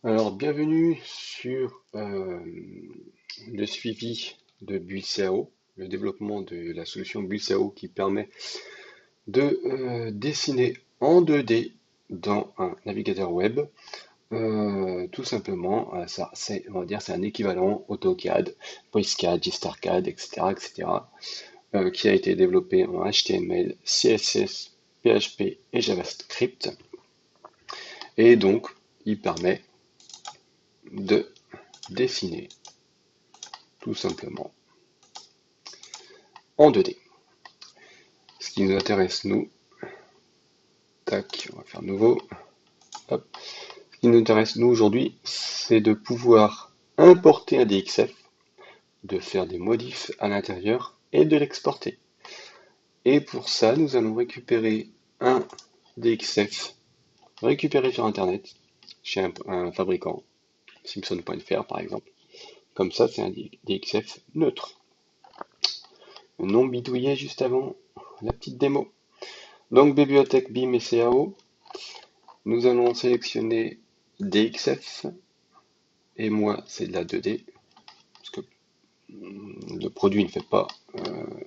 Alors, bienvenue sur le suivi de BuildCAO, le développement de la solution BuildCAO qui permet de dessiner en 2D dans un navigateur web. Tout simplement, on va dire, c'est un équivalent AutoCAD, VoiceCAD, GStarCAD, etc., etc., qui a été développé en HTML, CSS, PHP et JavaScript. Et donc, il permet de dessiner tout simplement en 2D. Ce qui nous intéresse, nous, tac, on va faire nouveau, hop. Ce qui nous intéresse, nous, aujourd'hui, c'est de pouvoir importer un DXF, de faire des modifs à l'intérieur et de l'exporter. Et pour ça, nous allons récupérer un DXF récupéré sur Internet, chez un fabricant, Simpson.fr par exemple. Comme ça, c'est un DXF neutre. Non bidouillé juste avant la petite démo. Donc, bibliothèque BIM et CAO, nous allons sélectionner DXF, et moi c'est de la 2D, parce que le produit ne fait pas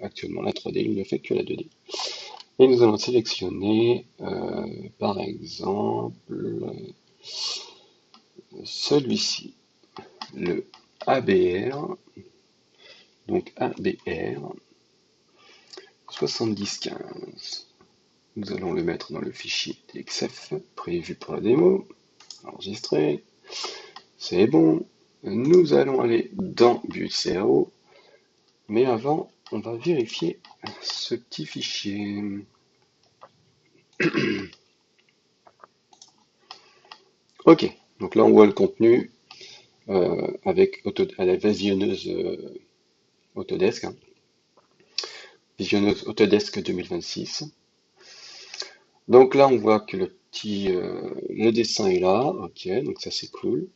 actuellement la 3D, il ne fait que la 2D. Et nous allons sélectionner par exemple celui-ci, le ABR, donc ABR 7015. Nous allons le mettre dans le fichier DXF prévu pour la démo, enregistrer. C'est bon. Nous allons aller dans BuildCAO, mais avant, on va vérifier ce petit fichier. Ok, donc là on voit le contenu avec à la visionneuse Autodesk, hein. Visionneuse Autodesk 2026. Donc là on voit que le dessin est là, ok, donc ça c'est cool.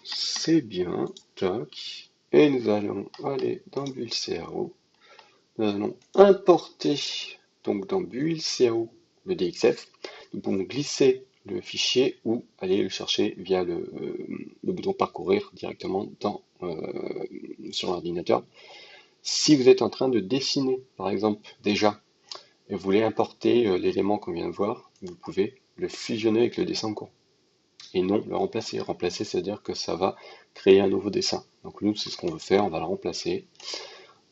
C'est bien, tac. Et nous allons aller dans BuildCAO. Nous allons importer donc dans BuildCAO le DXF. Nous pouvons glisser le fichier ou aller le chercher via le bouton parcourir directement sur l'ordinateur. Si vous êtes en train de dessiner, par exemple, déjà, et vous voulez importer l'élément qu'on vient de voir, vous pouvez le fusionner avec le dessin en cours. Et non le remplacer. Remplacer, c'est-à-dire que ça va créer un nouveau dessin. Donc nous, c'est ce qu'on veut faire, on va le remplacer.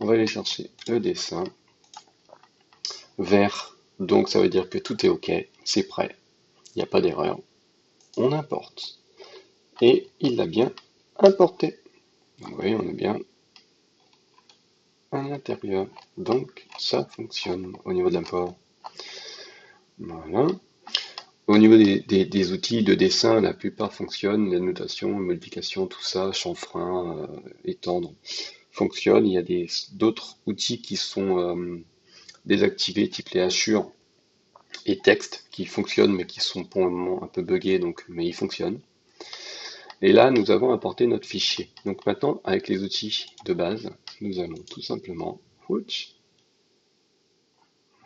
On va aller chercher le dessin vert. Donc ça veut dire que tout est OK, c'est prêt, il n'y a pas d'erreur. On importe. Et il l'a bien importé. Donc, vous voyez, on est bien à l'intérieur. Donc ça fonctionne au niveau de l'import. Voilà. Au niveau des outils de dessin, la plupart fonctionnent. Les notations, modifications, tout ça, chanfrein, étendre, fonctionne. Il y a d'autres outils qui sont désactivés, type les hachures et texte, qui fonctionnent mais qui sont pour le moment un peu buggés, donc, mais ils fonctionnent. Et là, nous avons importé notre fichier. Donc maintenant, avec les outils de base, nous allons tout simplement, on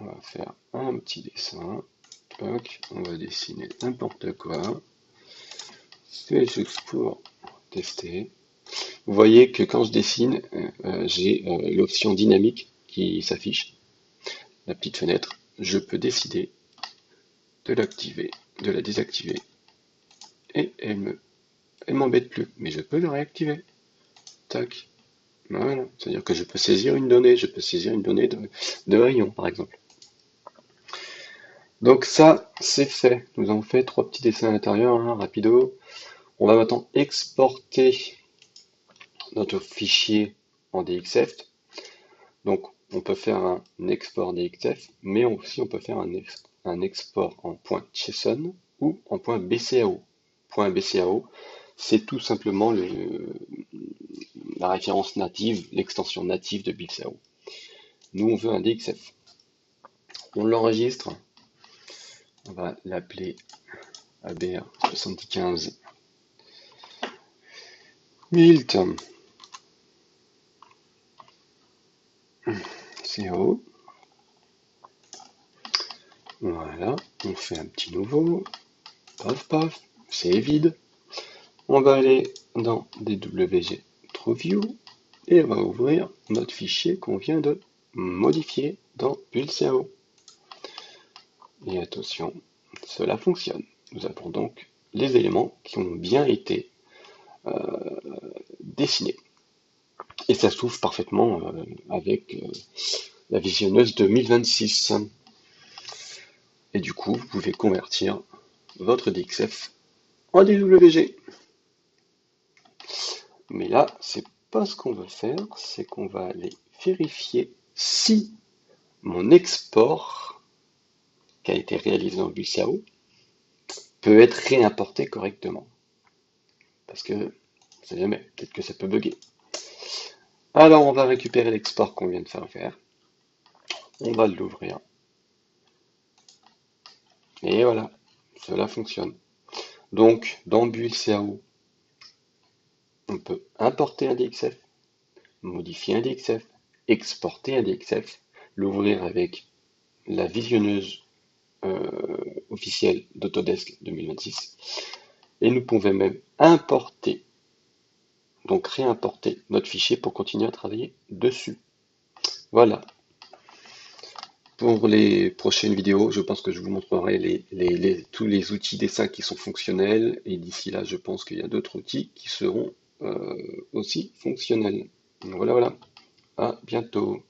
va faire un petit dessin. On va dessiner n'importe quoi. C'est juste pour tester. Vous voyez que quand je dessine, j'ai l'option dynamique qui s'affiche, la petite fenêtre. Je peux décider de l'activer, de la désactiver. Et elle m'embête plus, mais je peux le réactiver. Tac. Voilà. C'est-à-dire que je peux saisir une donnée, de rayon, par exemple. Donc ça, c'est fait. Nous avons fait 3 petits dessins à l'intérieur, hein, rapido. On va maintenant exporter notre fichier en DXF. Donc, on peut faire un export DXF, mais aussi on peut faire un export en .json ou en .bcao. .bcao, c'est tout simplement la référence native, l'extension native de BuildCAO. Nous, on veut un DXF. On l'enregistre. On va l'appeler ABR 75 Build CO. Voilà, on fait un petit nouveau. Paf, paf, c'est vide. On va aller dans DWG TrueView et on va ouvrir notre fichier qu'on vient de modifier dans Pulseo. Et attention, cela fonctionne. Nous avons donc les éléments qui ont bien été dessinés. Et ça s'ouvre parfaitement avec la visionneuse 2026. Et du coup, vous pouvez convertir votre DXF en DWG. Mais là, c'est pas ce qu'on veut faire, c'est qu'on va aller vérifier si mon export qui a été réalisé dans Pulseo peut être réimporté correctement. Parce que, on sait jamais, peut-être que ça peut bugger. Alors, on va récupérer l'export qu'on vient de faire. On va l'ouvrir. Et voilà, cela fonctionne. Donc, dans Pulseo, on peut importer un DXF, modifier un DXF, exporter un DXF, l'ouvrir avec la visionneuse officielle d'Autodesk 2026. Et nous pouvons même importer, donc réimporter notre fichier pour continuer à travailler dessus. Voilà. Pour les prochaines vidéos, je pense que je vous montrerai tous les outils dessin qui sont fonctionnels. Et d'ici là, je pense qu'il y a d'autres outils qui seront aussi fonctionnels. Voilà, voilà. À bientôt.